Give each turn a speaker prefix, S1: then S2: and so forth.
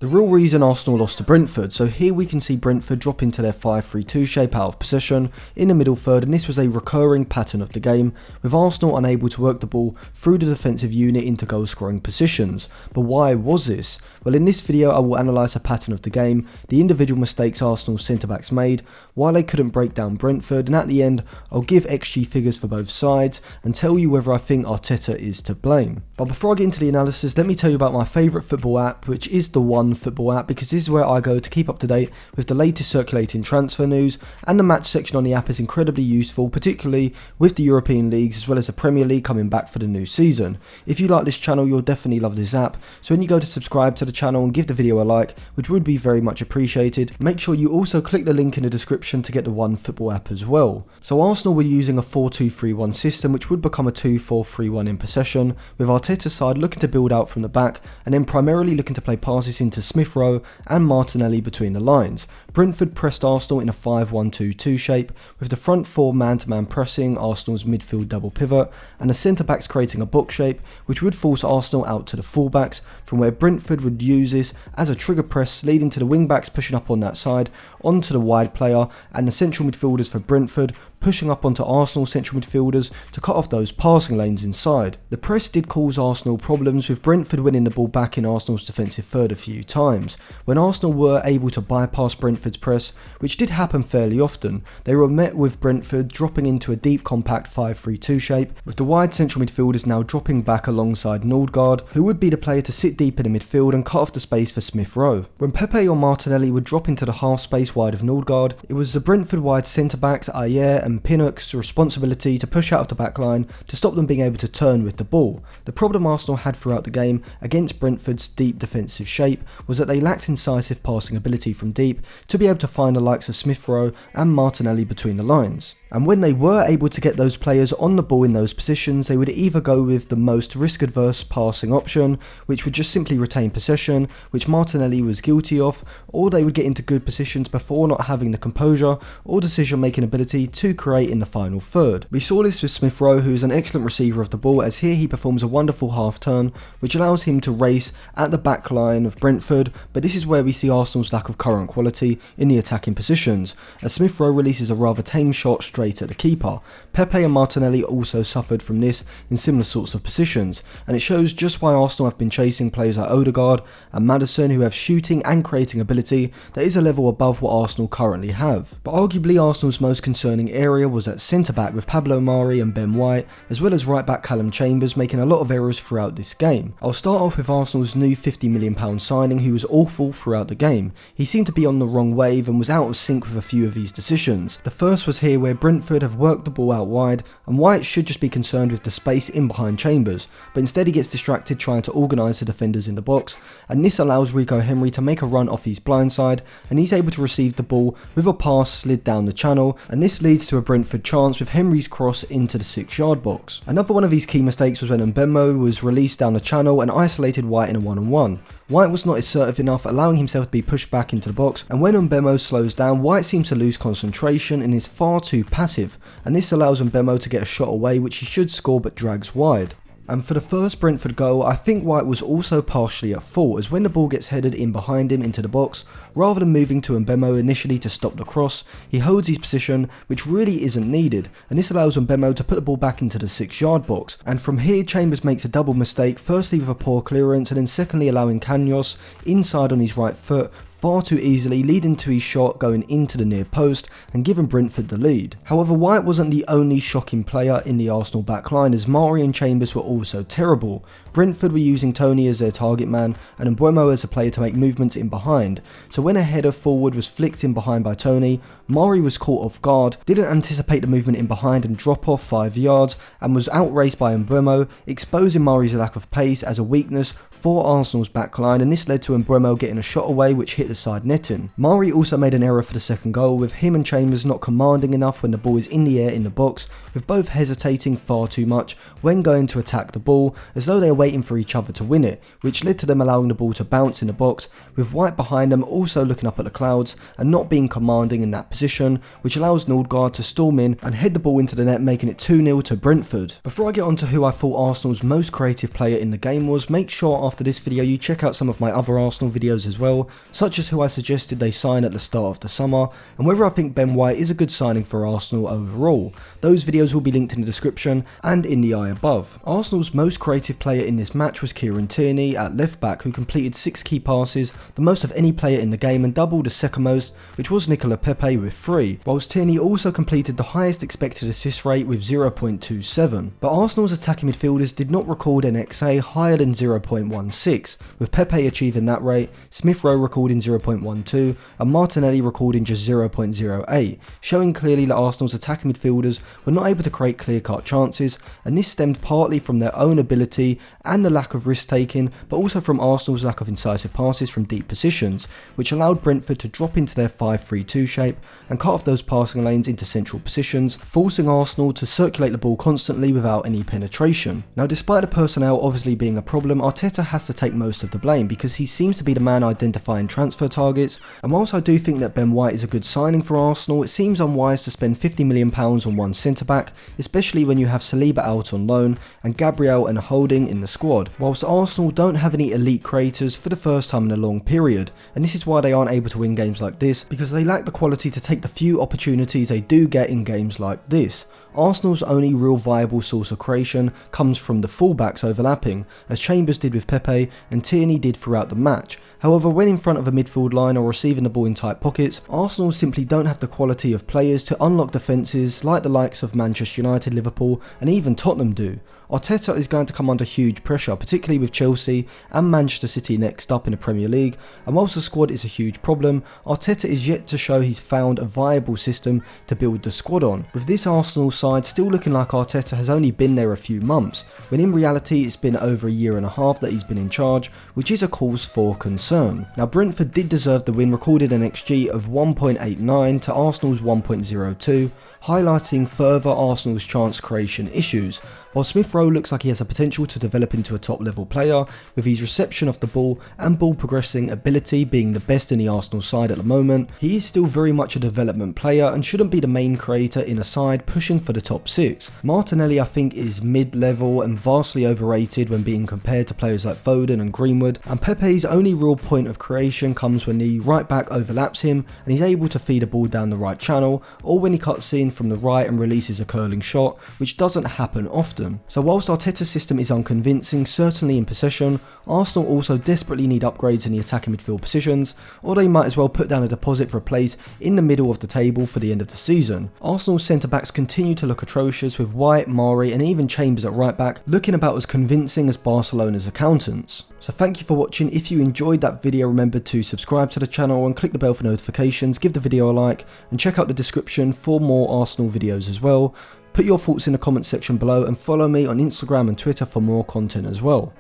S1: The real reason Arsenal lost to Brentford. So here we can see Brentford drop into their 5-3-2 shape out of possession in the middle third, and this was a recurring pattern of the game, with Arsenal unable to work the ball through the defensive unit into goal scoring positions. But why was this? Well, in this video I will analyse a pattern of the game, the individual mistakes Arsenal's centre-backs made, why they couldn't break down Brentford, and at the end I'll give XG figures for both sides and tell you whether I think Arteta is to blame. But before I get into the analysis, let me tell you about my favourite football app, which is the OneFootball app, because this is where I go to keep up to date with the latest circulating transfer news, and the match section on the app is incredibly useful, particularly with the European leagues as well as the Premier League coming back for the new season. If you like this channel, you'll definitely love this app, so when you go to subscribe to the channel and give the video a like, which would be very much appreciated, make sure you also click the link in the description to get the OneFootball app as well. So Arsenal were using a 4-2-3-1 system, which would become a 2-4-3-1 in possession, with Arteta's side looking to build out from the back and then primarily looking to play passes into Smith Rowe and Martinelli between the lines. Brentford pressed Arsenal in a 5-1-2-2 shape, with the front four man-to-man pressing Arsenal's midfield double pivot, and the centre-backs creating a box shape, which would force Arsenal out to the full-backs, from where Brentford would use this as a trigger press, leading to the wing-backs pushing up on that side, onto the wide player, and the central midfielders for Brentford pushing up onto Arsenal's central midfielders to cut off those passing lanes inside. The press did cause Arsenal problems, with Brentford winning the ball back in Arsenal's defensive third a few times. When Arsenal were able to bypass Brentford's press, which did happen fairly often, they were met with Brentford dropping into a deep compact 5-3-2 shape, with the wide central midfielders now dropping back alongside Nordgaard, who would be the player to sit deep in the midfield and cut off the space for Smith Rowe. When Pepe or Martinelli would drop into the half space wide of Nordgaard, it was the Brentford wide centre-backs Ayer and Pinnock's responsibility to push out of the back line to stop them being able to turn with the ball. The problem Arsenal had throughout the game against Brentford's deep defensive shape was that they lacked incisive passing ability from deep to be able to find the likes of Smith Rowe and Martinelli between the lines. And when they were able to get those players on the ball in those positions, they would either go with the most risk-adverse passing option, which would just simply retain possession, which Martinelli was guilty of, or they would get into good positions before not having the composure or decision-making ability to create in the final third. We saw this with Smith Rowe, who is an excellent receiver of the ball, as here he performs a wonderful half-turn, which allows him to race at the back line of Brentford, but this is where we see Arsenal's lack of current quality in the attacking positions, as Smith Rowe releases a rather tame shot straight at the keeper. Pepe and Martinelli also suffered from this in similar sorts of positions, and it shows just why Arsenal have been chasing players like Odegaard and Maddison, who have shooting and creating ability that is a level above what Arsenal currently have. But arguably Arsenal's most concerning area was at centre-back, with Pablo Mari and Ben White, as well as right-back Callum Chambers making a lot of errors throughout this game. I'll start off with Arsenal's new £50 million signing, who was awful throughout the game. He seemed to be on the wrong wave and was out of sync with a few of his decisions. The first was here where Brentford have worked the ball out wide, and White should just be concerned with the space in behind Chambers, but instead he gets distracted trying to organise the defenders in the box, and this allows Rico Henry to make a run off his blind side, and he's able to receive the ball with a pass slid down the channel, and this leads to a Brentford chance with Henry's cross into the 6-yard box. Another one of his key mistakes was when Mbemo was released down the channel and isolated White in a 1-on-1. White was not assertive enough, allowing himself to be pushed back into the box, and when Mbemo slows down, White seems to lose concentration and is far too passive, and this allows Mbemo to get a shot away which he should score but drags wide. And for the first Brentford goal, I think White was also partially at fault, as when the ball gets headed in behind him into the box, rather than moving to Mbemo initially to stop the cross, he holds his position, which really isn't needed, and this allows Mbemo to put the ball back into the 6-yard box. And from here, Chambers makes a double mistake, firstly with a poor clearance, and then secondly allowing Canos inside on his right foot far too easily, leading to his shot going into the near post and giving Brentford the lead. However, White wasn't the only shocking player in the Arsenal backline, as Mari and Chambers were also terrible. Brentford were using Tony as their target man and Mbeumo as a player to make movements in behind, so when a header forward was flicked in behind by Tony, Mari was caught off guard, didn't anticipate the movement in behind and drop off 5 yards, and was outraced by Mbeumo, exposing Mari's lack of pace as a weakness for Arsenal's backline, and this led to Mbeumo getting a shot away which hit the side netting. Mari also made an error for the second goal, with him and Chambers not commanding enough when the ball is in the air in the box, with both hesitating far too much when going to attack the ball, as though they are waiting for each other to win it, which led to them allowing the ball to bounce in the box, with White behind them also looking up at the clouds and not being commanding in that position, which allows Nordgaard to storm in and head the ball into the net, making it 2-0 to Brentford. Before I get on to who I thought Arsenal's most creative player in the game was, make sure after this video you check out some of my other Arsenal videos as well, such as who I suggested they sign at the start of the summer, and whether I think Ben White is a good signing for Arsenal overall. Those videos will be linked in the description and in the eye above. Arsenal's most creative player in this match was Kieran Tierney at left back, who completed 6 key passes, the most of any player in the game, and doubled the second most, which was Nicola Pepe with 3, whilst Tierney also completed the highest expected assist rate with 0.27. But Arsenal's attacking midfielders did not record an XA higher than 0.16, with Pepe achieving that rate, Smith Rowe recording 0.12 and Martinelli recording just 0.08, showing clearly that Arsenal's attacking midfielders were not able to create clear-cut chances, and this stemmed partly from their own ability and the lack of risk taking, but also from Arsenal's lack of incisive passes from deep positions, which allowed Brentford to drop into their 5-3-2 shape and cut off those passing lanes into central positions, forcing Arsenal to circulate the ball constantly without any penetration. Now, despite the personnel obviously being a problem, Arteta has to take most of the blame because he seems to be the man identifying transfer targets, and whilst I do think that Ben White is a good signing for Arsenal, it seems unwise to spend £50 million on one centre-back, especially when you have Saliba out on loan and Gabriel and Holding in the squad, whilst Arsenal don't have any elite creators for the first time in a long period, and this is why they aren't able to win games like this, because they lack the quality to take the few opportunities they do get in games like this. Arsenal's only real viable source of creation comes from the fullbacks overlapping, as Chambers did with Pepe and Tierney did throughout the match. However, when in front of a midfield line or receiving the ball in tight pockets, Arsenal simply don't have the quality of players to unlock defences like the likes of Manchester United, Liverpool and even Tottenham do. Arteta is going to come under huge pressure, particularly with Chelsea and Manchester City next up in the Premier League, and whilst the squad is a huge problem, Arteta is yet to show he's found a viable system to build the squad on, with this Arsenal side still looking like Arteta has only been there a few months, when in reality it's been over a year and a half that he's been in charge, which is a cause for concern. Now, Brentford did deserve the win, recorded an XG of 1.89 to Arsenal's 1.02, highlighting further Arsenal's chance creation issues, while Smith Rowe looks like he has the potential to develop into a top level player, with his reception of the ball and ball progressing ability being the best in the Arsenal side at the moment. He is still very much a development player and shouldn't be the main creator in a side pushing for the top 6. Martinelli, I think, is mid-level and vastly overrated when being compared to players like Foden and Greenwood, and Pepe's only real point of creation comes when the right back overlaps him and he's able to feed a ball down the right channel, or when he cuts in from the right and releases a curling shot, which doesn't happen often. So whilst Arteta's system is unconvincing, certainly in possession, Arsenal also desperately need upgrades in the attacking midfield positions, or they might as well put down a deposit for a place in the middle of the table for the end of the season. Arsenal's centre-backs continue to look atrocious, with White, Mari and even Chambers at right back looking about as convincing as Barcelona's accountants. So thank you for watching. If you enjoyed that video, remember to subscribe to the channel and click the bell for notifications, give the video a like and check out the description for more Arsenal videos as well. Put your thoughts in the comment section below and follow me on Instagram and Twitter for more content as well.